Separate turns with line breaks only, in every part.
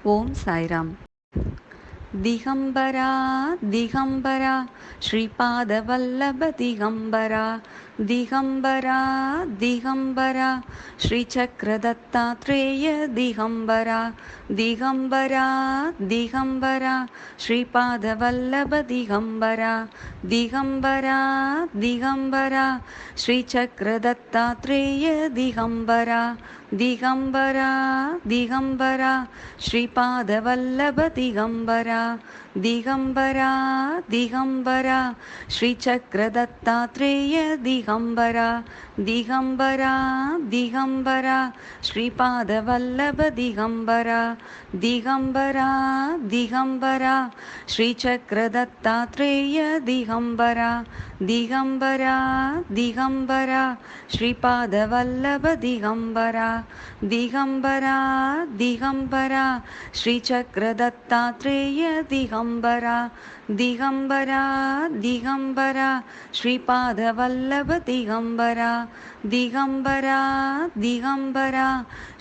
Om Sairam. Digambara Digambara Shripad Vallabh Digambara Digambara Digambara श्रीचक्रदत्तात्रेय Digambara Digambara Digambara Shripad Vallabh Digambara Digambara Digambara श्रीचक्रदत्तात्रेय Digambara Digambara Digambara Shripad Vallabh Digambara Digambara Digambara श्रीचक्रदत्तात्रेय Digambara Digambara Digambara Shripad Vallabh Digambara Digambara Digambara श्रीचक्रदत्तात्रेय Digambara Digambara Digambara Shripad Vallabh Digambara Digambara Digambara श्रीचक्रदत्तात्रेय Digambara Digambara Digambara Shripad Vallabh Digambara Digambara Digambara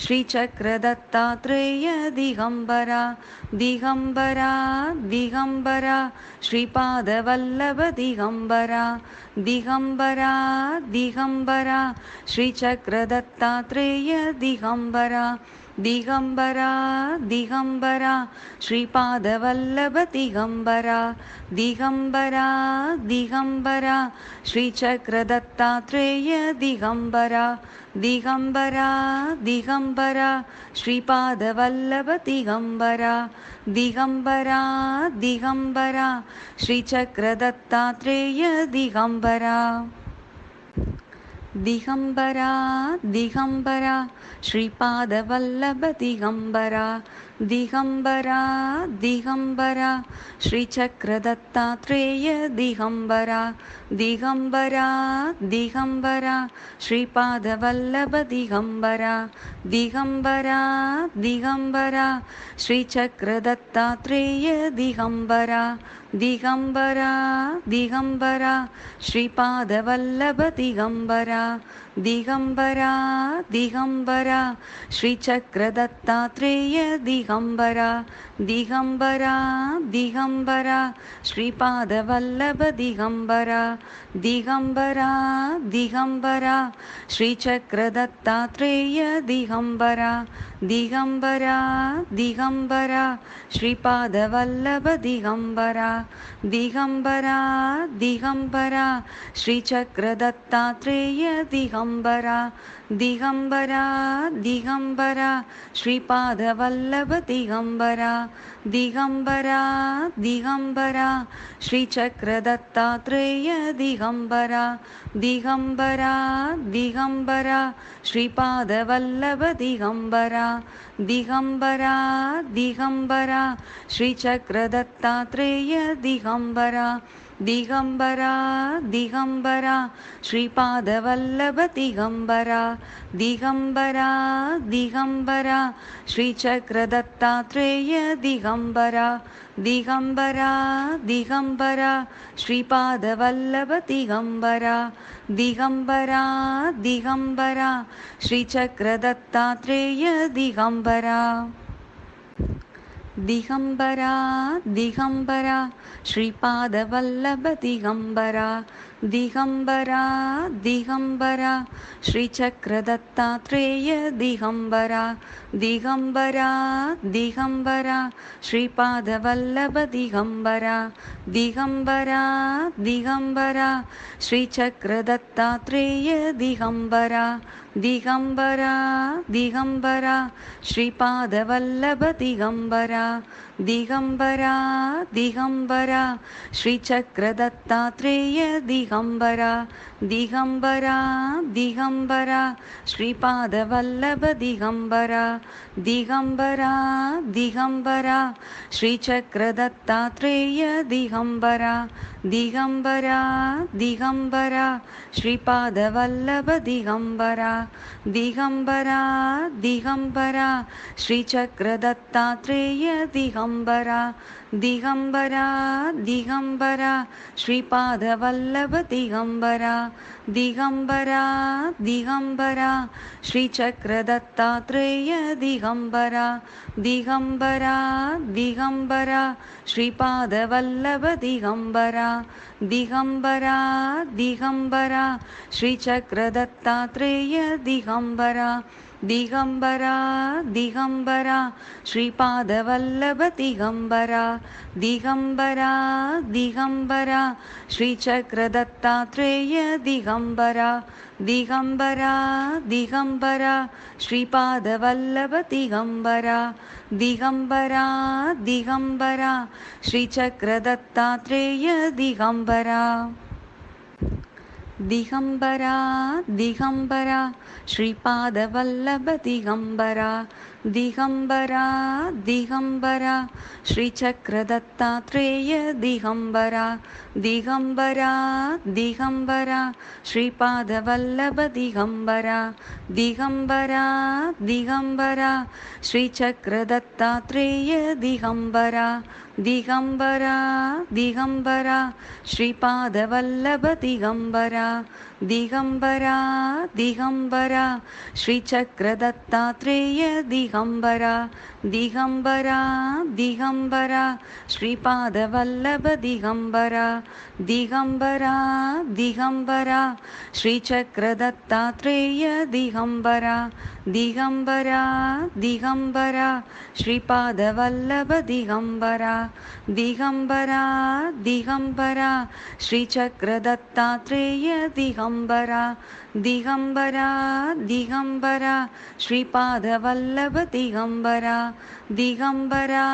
श्रीचक्रदत्तात्रेय Digambara Digambara Digambara Shripad Vallabh Digambara Digambara Digambara श्रीचक्रदत्तात्रेय Digambara Digambara Digambara Shripad Vallabh Digambara Digambara Digambara श्रीचक्रदत्तात्रेय Digambara Digambara Digambara Shripad Vallabh Digambara Digambara Digambara श्रीचक्रदत्तात्रेय Digambara Digambara Digambara Shripad Vallabh Digambara Digambara Digambara श्रीचक्रदत्तात्रेय Digambara Digambara Digambara Shripad Vallabh Digambara Digambara Digambara श्रीचक्रदत्तात्रेय Digambara Digambara Digambara Shripad Vallabh Digambara Digambara Digambara श्रीचक्रदत्तात्रेय Digambara Digambara Digambara Shripad Vallabh Digambara Digambara Digambara श्रीचक्रदत्तात्रेय Digambara Digambara Digambara Shripad Vallabh Digambara Digambara Digambara श्रीचक्रदत्तात्रेय Digambara Digambara Digambara Shripad Vallabh Digambara Digambara Digambara श्रीचक्रदत्तात्रेय Digambara Digambara Digambara Shripad Vallabh Digambara Digambara Digambara श्रीचक्रदत्तात्रेय Digambara Digambara Digambara Shripad Vallabh Digambara Digambara Digambara श्रीचक्रदत्तात्रेय Digambara Digambara Digambara Shripad Vallabh Digambara Digambara Digambara श्रीचक्रदत्तात्रेय Digambara Digambara Digambara Shripad Vallabh Digambara Digambara Digambara श्रीचक्रदत्तात्रेय Digambara Digambara Digambara Shripad Vallabh Digambara Digambara Digambara श्रीचक्रदत्तात्रेय Digambara Digambara Digambara Shripad Vallabh Digambara Digambara Digambara श्रीचक्रदत्तात्रेय Digambara Digambara Digambara Shripad Vallabh Digambara Digambara Digambara श्रीचक्रदत्तात्रेय Digambara Digambara Digambara Shripad Vallabh Digambara Digambara Digambara श्रीचक्रदत्तात्रेय Digambara Digambara Digambara Digambara Shripad Vallabh Digambara Digambara Digambara श्रीचक्रदत्तात्रेय Digambara Digambara Digambara Shripad Vallabh Digambara Digambara Digambara श्रीचक्रदत्तात्रेय Digambara Digambara Digambara Shripad Vallabh Digambara Digambara Digambara श्रीचक्रदत्तात्रेय Digambara Digambara Digambara Shripad Vallabh Digambara Digambara Digambara श्रीचक्रदत्तात्रेय Digambara Digambara Digambara Shripad Vallabh Digambara Digambara Digambara श्रीचक्रदत्तात्रेय Digambara Digambara Digambara Shripad Vallabh Digambara Digambara Digambara श्रीचक्रदत्तात्रेय Digambara Digambara Digambara Shripad Vallabh Digambara Digambara Digambara श्रीचक्रदत्तात्रेय Digambara Digambara Digambara Shripad Vallabh Digambara Digambara Digambara श्रीचक्रदत्तात्रेय Digambara Digambara Digambara Shripad Vallabh Digambara Digambara Digambara श्रीचक्रदत्तात्रेय Digambara Digambara Digambara Shripad Vallabh Digambara Digambara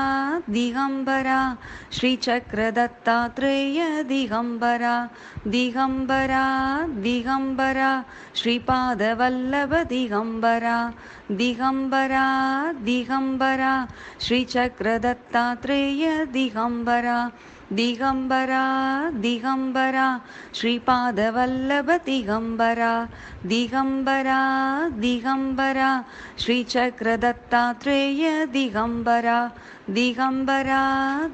Digambara श्रीचक्रदत्तात्रेय Digambara Digambara Digambara Shripad Vallabh Digambara Digambara Digambara श्रीचक्रदत्तात्रेय Digambara Digambara Digambara Shripad Vallabh Digambara Digambara Digambara श्रीचक्रदत्तात्रेय Digambara Digambara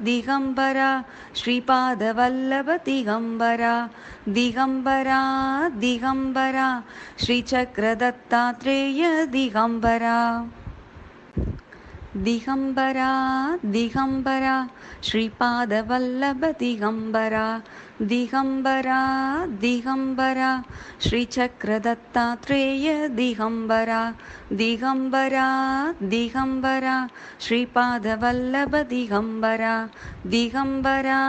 Digambara Shripad Vallabh Digambara Digambara Digambara श्रीचक्रदत्तात्रेय Digambara Digambara Digambara Shripad Vallabh Digambara Digambara Digambara श्रीचक्रदत्तात्रेय Digambara Digambara Digambara Shripad Vallabh Digambara Digambara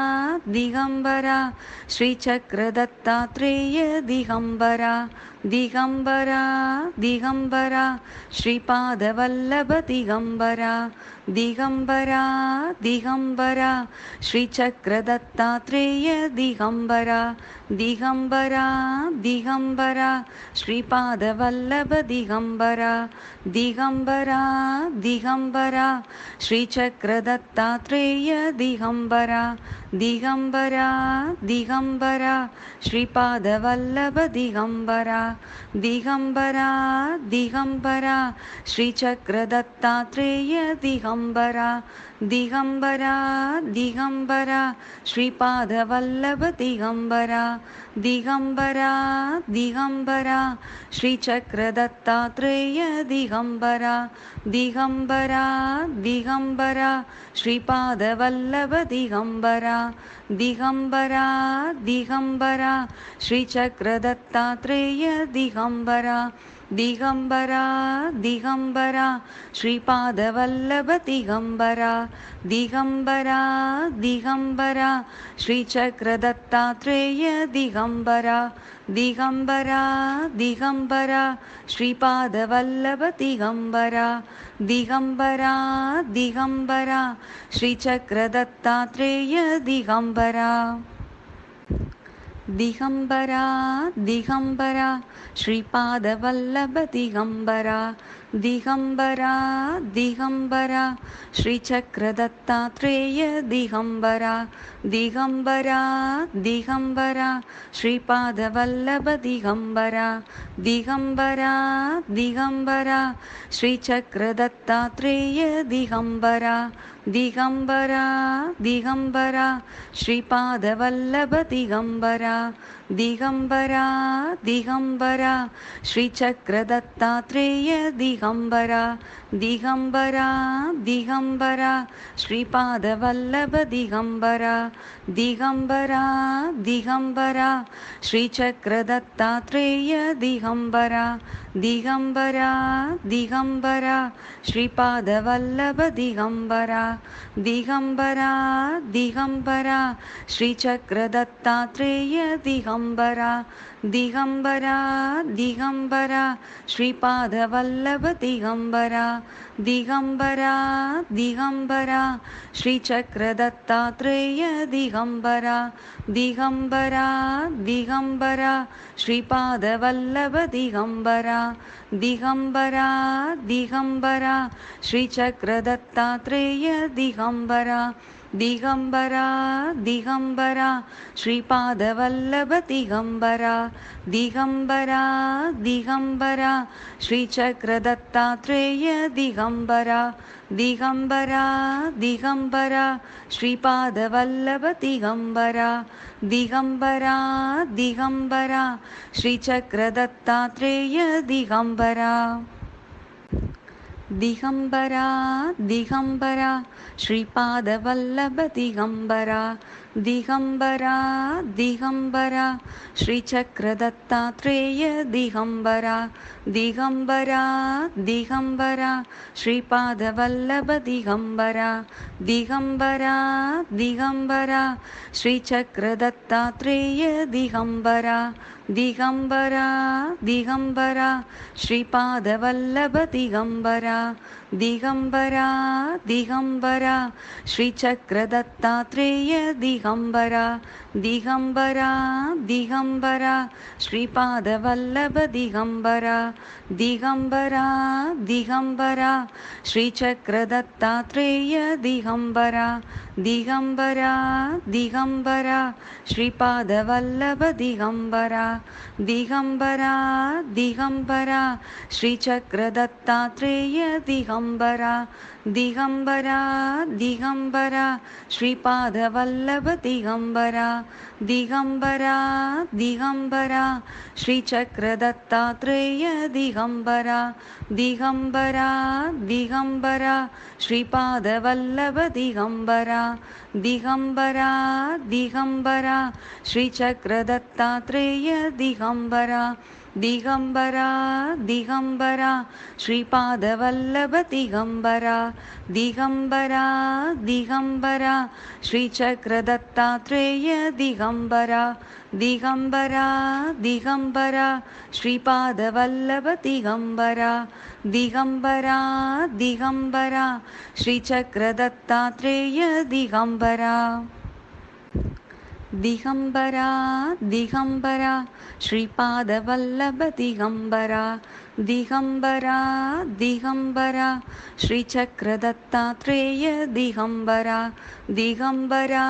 Digambara श्रीचक्रदत्तात्रेय Digambara Digambara Digambara Shripad Vallabh Digambara Digambara Digambara श्रीचक्रदत्तात्रेय Digambara Digambara Digambara Shripad Vallabh Digambara Digambara Digambara श्रीचक्रदत्तात्रेय Digambara Digambara Digambara Shripad Vallabh Digambara Digambara Digambara श्रीचक्रदत्तात्रेय Digambara Digambara Digambara Shripad Vallabh Digambara Digambara Digambara श्रीचक्रदत्तात्रेय Digambara Digambara Digambara Shripad Vallabh Digambara Digambara Digambara श्रीचक्रदत्तात्रेय Digambara Digambara Digambara Shripad Vallabh Digambara Digambara Digambara श्रीचक्रदत्तात्रेय Digambara Digambara Digambara Shripad Vallabh Digambara Digambara Digambara श्रीचक्रदत्तात्रेय Digambara Digambara Digambara Shripad Vallabh Digambara Digambara Digambara श्रीचक्रदत्तात्रेय Digambara Digambara Digambara Shripad Vallabh Digambara Digambara Digambara श्रीचक्रदत्तात्रेय Digambara Digambara Digambara Shripad Vallabh Digambara Digambara Digambara श्रीचक्रदत्तात्रेय Digambara Digambara Digambara Shripad Vallabh Digambara Digambara Digambara श्रीचक्रदत्तात्रेय Digambara Digambara Digambara Shripad Vallabh Digambara Digambara Digambara श्रीचक्रदत्तात्रेय Digambara Digambara Digambara Shripad Vallabh Digambara Digambara Digambara श्रीचक्रदत्तात्रेय Digambara Digambara Digambara Shripad Vallabh Digambara Digambara Digambara श्रीचक्रदत्तात्रेय Digambara Digambara Digambara Shripad Vallabh Digambara Digambara Digambara श्रीचक्रदत्तात्रेय Digambara Digambara Digambara Shripad Vallabh Digambara Digambara Digambara श्रीचक्रदत्तात्रेय Digambara Digambara Digambara Shripad Vallabh Digambara Digambara Digambara श्रीचक्रदत्तात्रेय Digambara Digambara Digambara Shripad Vallabh Digambara Digambara Digambara श्रीचक्रदत्तात्रेय Digambara Digambara Digambara Shripad Vallabh Digambara Digambara Digambara श्रीचक्रदत्तात्रेय Digambara Digambara Digambara Shripad Vallabh Digambara Digambara Digambara श्रीचक्रदत्तात्रेय Digambara Digambara Digambara Shripad Vallabh Digambara Digambara Digambara श्रीचक्रदत्तात्रेय Digambara Digambara Digambara Shripad Vallabh Digambara Digambara Digambara श्रीचक्रदत्तात्रेय Digambara Digambara Digambara Shripad Vallabh Digambara Digambara Digambara श्रीचक्रदत्तात्रेय Digambara Digambara Digambara Shripad Vallabh Digambara Digambara Digambara श्रीचक्रदत्तात्रेय Digambara Digambara Digambara Shripad Vallabh Digambara Digambara Digambara श्रीचक्रदत्तात्रेय Digambara Digambara Digambara Shripad Vallabh Digambara Digambara Digambara श्रीचक्रदत्तात्रेय Digambara Digambara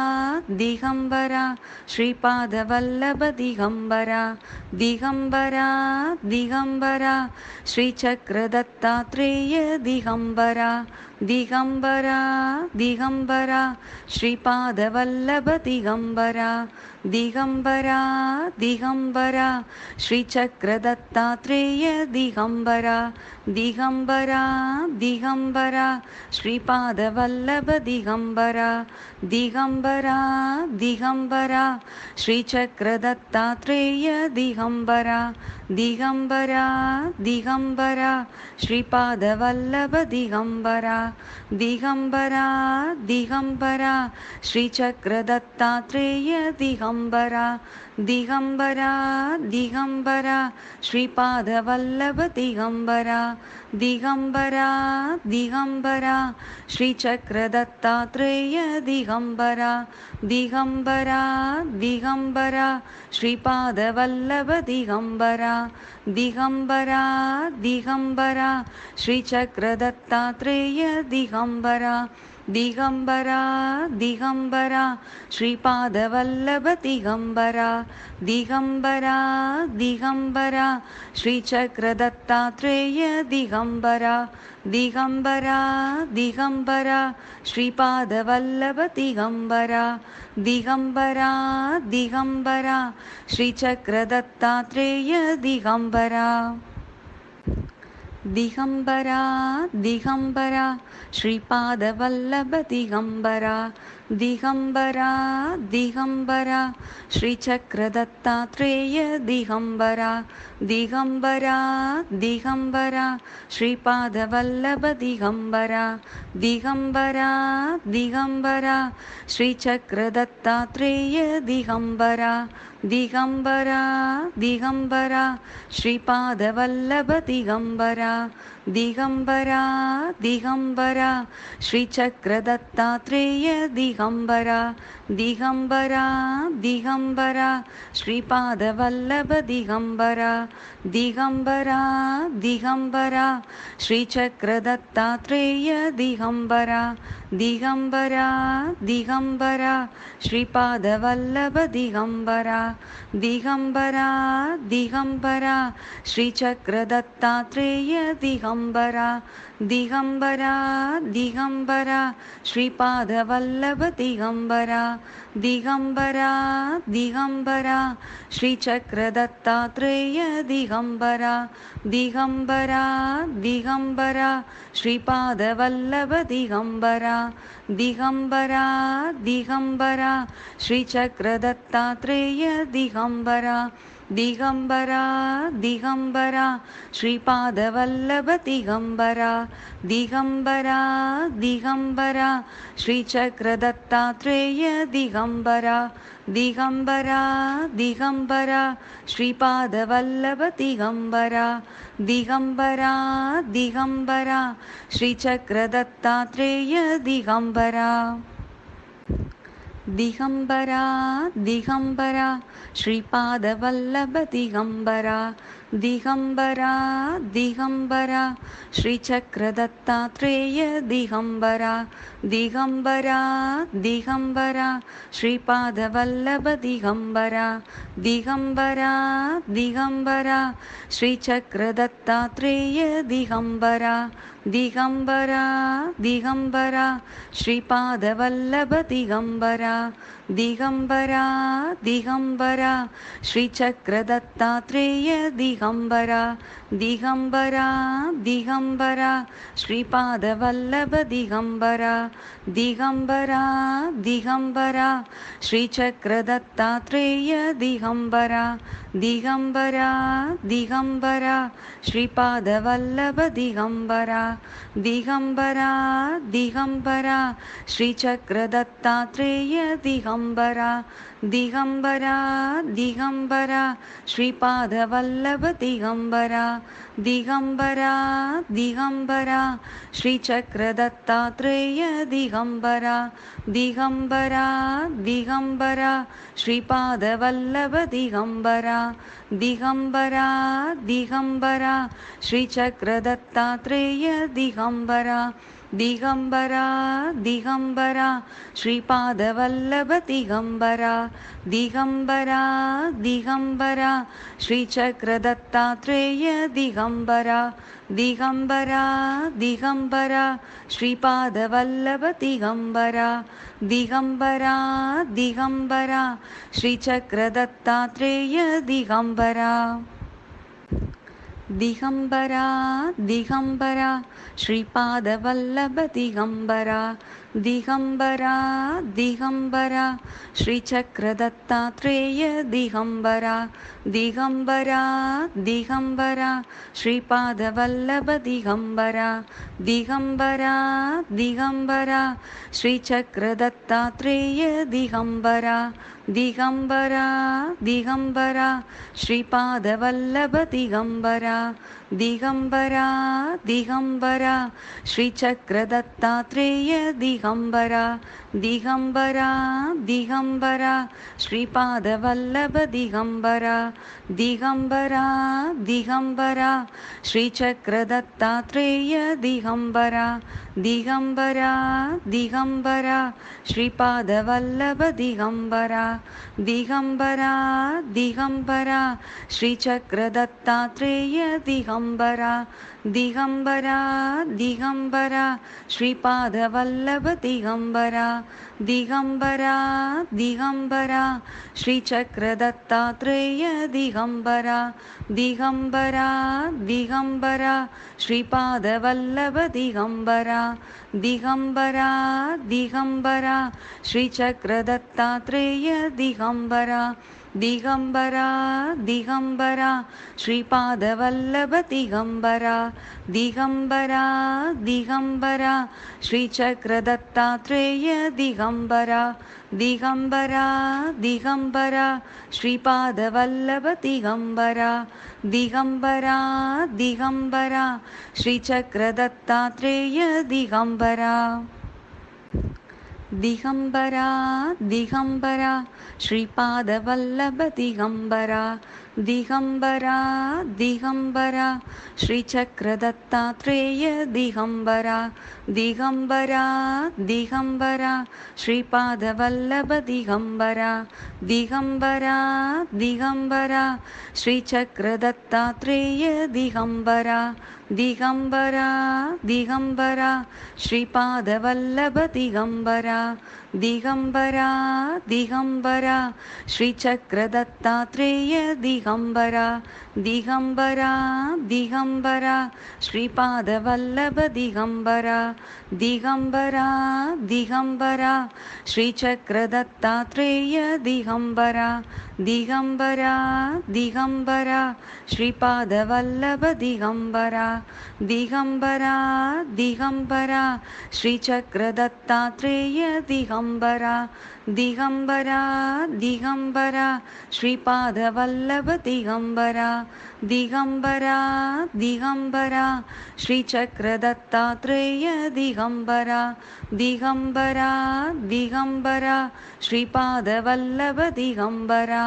Digambara Shripad Vallabh Digambara Digambara Digambara श्रीचक्रदत्तात्रेय Digambara Digambara Digambara Shripad Vallabh Digambara Digambara Digambara श्रीचक्रदत्तात्रेय Digambara Digambara Digambara Shripad Vallabh Digambara Digambara Digambara श्रीचक्रदत्तात्रेय Digambara Digambara Digambara Shripad Vallabh Digambara Digambara Digambara श्रीचक्रदत्तात्रेय Digambara Digambara Digambara Shripad Vallabh Digambara Digambara Digambara श्रीचक्रदत्तात्रेय Digambara Digambara Digambara Shripad Vallabh Digambara Digambara Digambara श्रीचक्रदत्तात्रेय Digambara Digambara Digambara Shripad Vallabh Digambara Digambara Digambara श्रीचक्रदत्तात्रेय Digambara Digambara Digambara Shripad Vallabh Digambara Digambara Digambara श्रीचक्रदत्तात्रेय Digambara Digambara Digambara Shripad Vallabh Digambara Digambara Digambara श्रीचक्रदत्तात्रेय Digambara Digambara Digambara Shripad Vallabh Digambara Digambara Digambara श्रीचक्रदत्तात्रेय Digambara Digambara Digambara Shripad Vallabh Digambara Digambara Digambara श्रीचक्रदत्तात्रेय Digambara Digambara Digambara Shripad Vallabh Digambara Digambara Digambara श्रीचक्रदत्तात्रेय Digambara Digambara Digambara Shripad Vallabh Digambara Digambara Digambara श्रीचक्रदत्तात्रेय Digambara Digambara Digambara Shripad Vallabh Digambara Digambara Digambara श्रीचक्रदत्तात्रेय Digambara Digambara Digambara Shripad Vallabh Digambara Digambara Digambara श्रीचक्रदत्तात्रेय Digambara Digambara Digambara Shripad Vallabh Digambara Digambara Digambara श्रीचक्रदत्तात्रेय Digambara Digambara Digambara Shripad Vallabh Digambara Digambara Digambara श्रीचक्रदत्तात्रेय Digambara Digambara Digambara Shripad Vallabh Digambara Digambara Digambara श्रीचक्रदत्तात्रेय Digambara Digambara Digambara Shripad Vallabh Digambara Digambara Digambara श्रीचक्रदत्तात्रेय Digambara Digambara Digambara Shripad Vallabh Digambara Digambara Digambara श्रीचक्रदत्तात्रेय Digambara Digambara Digambara Shripad Vallabh Digambara Digambara Digambara श्रीचक्रदत्तात्रेय Digambara Digambara Digambara Shripad Vallabh Digambara Digambara Digambara श्रीचक्रदत्तात्रेय Digambara Digambara Digambara Shripad Vallabh Digambara Digambara Digambara श्रीचक्रदत्तात्रेय Digambara Digambara Digambara Shripad Vallabh Digambara Digambara Digambara श्रीचक्रदत्तात्रेय Digambara Digambara Digambara Shripad Vallabh Digambara Digambara Digambara श्रीचक्रदत्तात्रेय Digambara Digambara Digambara Shripad Vallabh Digambara Digambara Digambara श्रीचक्रदत्तात्रेय Digambara Digambara Digambara Shripad Vallabh Digambara Digambara Digambara श्रीचक्रदत्तात्रेय Digambara Digambara Digambara Shripad Vallabh Digambara Digambara Digambara श्रीचक्रदत्तात्रेय Digambara Digambara Digambara Shripad Vallabh Digambara Digambara Digambara श्रीचक्रदत्तात्रेय Digambara Digambara Digambara Shripad Vallabh Digambara Digambara Digambara श्रीचक्रदत्तात्रेय Digambara Digambara Digambara Shripad Vallabh Digambara Digambara Digambara श्रीचक्रदत्तात्रेय Digambara Digambara Digambara Shripad Vallabh Digambara Digambara Digambara श्रीचक्रदत्तात्रेय Digambara Digambara Digambara Shripad Vallabh Digambara Digambara Digambara श्रीचक्रदत्तात्रेय Digambara Digambara Digambara Shripad Vallabh Digambara Digambara Digambara श्रीचक्रदत्तात्रेय Digambara Digambara Digambara Shripad Vallabh Digambara Digambara Digambara श्रीचक्रदत्तात्रेय Digambara Digambara Digambara Shripad Vallabh Digambara Digambara Digambara श्रीचक्रदत्तात्रेय Digambara Digambara Digambara Shripad Vallabh Digambara Digambara Digambara श्रीचक्रदत्तात्रेय Digambara Digambara Digambara Shripad Vallabh Digambara Digambara Digambara श्रीचक्रदत्तात्रेय Digambara Digambara Digambara Shripad Vallabh Digambara Digambara Digambara श्रीचक्रदत्तात्रेय Digambara Digambara Digambara Shripad Vallabh Digambara Digambara Digambara श्रीचक्रदत्तात्रेय Digambara Digambara Digambara Shripad Vallabh Digambara Digambara Digambara श्रीचक्रदत्तात्रेय Digambara Digambara Digambara Shripad Vallabh Digambara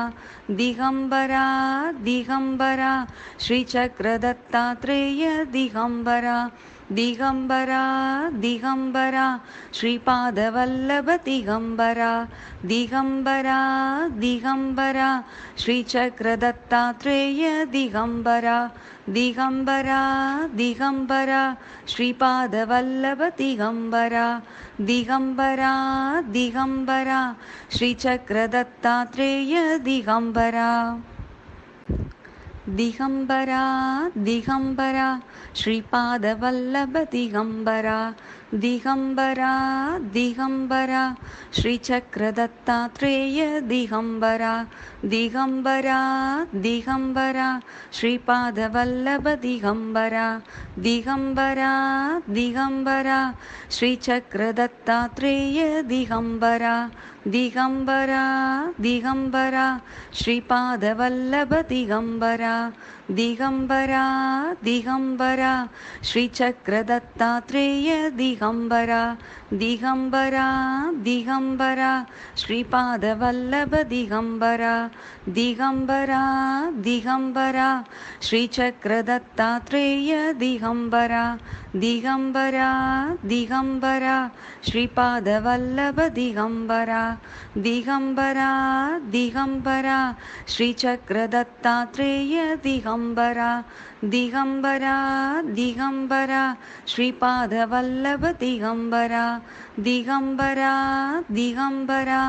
Digambara Digambara श्रीचक्रदत्तात्रेय Digambara Digambara Digambara Shripad Vallabh Digambara Digambara Digambara श्रीचक्रदत्तात्रेय Digambara Digambara Digambara Shripad Vallabh Digambara Digambara Digambara श्रीचक्रदत्तात्रेय Digambara Digambara Digambara Shripad Vallabh Digambara Digambara Digambara श्रीचक्रदत्तात्रेय Digambara Digambara Digambara Shripad Vallabh Digambara Digambara Digambara श्रीचक्रदत्तात्रेय Digambara Digambara Digambara Shripad Vallabh Digambara Digambara Digambara श्रीचक्रदत्तात्रेय Digambara Digambara Digambara Shripad Vallabh Digambara Digambara Digambara श्रीचक्रदत्तात्रेय Digambara Digambara Digambara Shripad Vallabh Digambara Digambara Digambara श्रीचक्रदत्तात्रेय Digambara Digambara Digambara Shripad Vallabh Digambara Digambara Digambara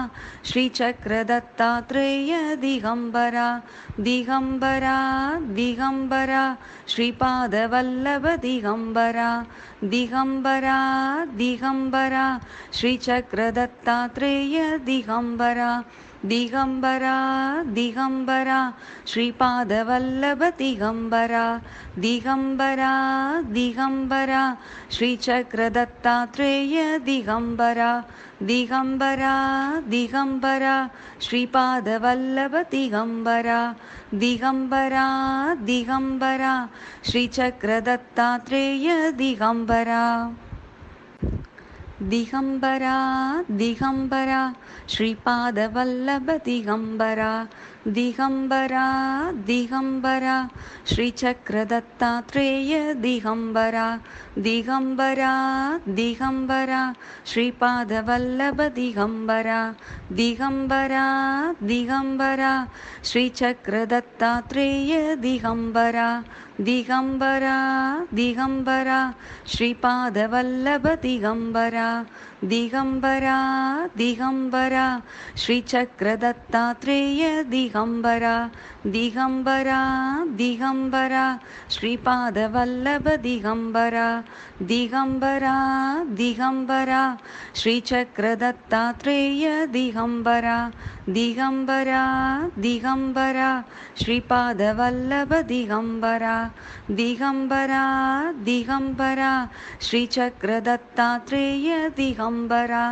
श्रीचक्रदत्तात्रेय Digambara Digambara Digambara Shripad Vallabh Digambara Digambara Digambara श्रीचक्रदत्तात्रेय Digambara Digambara Digambara Shripad Vallabh Digambara Digambara Digambara श्रीचक्रदत्तात्रेय Digambara Digambara Digambara Shripad Vallabh Digambara Digambara Digambara श्रीचक्रदत्तात्रेय Digambara Digambara Digambara Shripad Vallabh Digambara Digambara Digambara श्रीचक्रदत्तात्रेय Digambara Digambara Digambara Shripad Vallabh Digambara Digambara Digambara श्रीचक्रदत्तात्रेय Digambara Digambara Digambara Shripad Vallabh Digambara Digambara Digambara श्रीचक्रदत्तात्रेय Digambara Digambara Digambara Shripad Vallabh Digambara Digambara Digambara श्रीचक्रदत्तात्रेय Digambara Digambara Digambara Shripad Vallabh Digambara Digambara Digambara श्रीचक्रदत्तात्रेय Digambara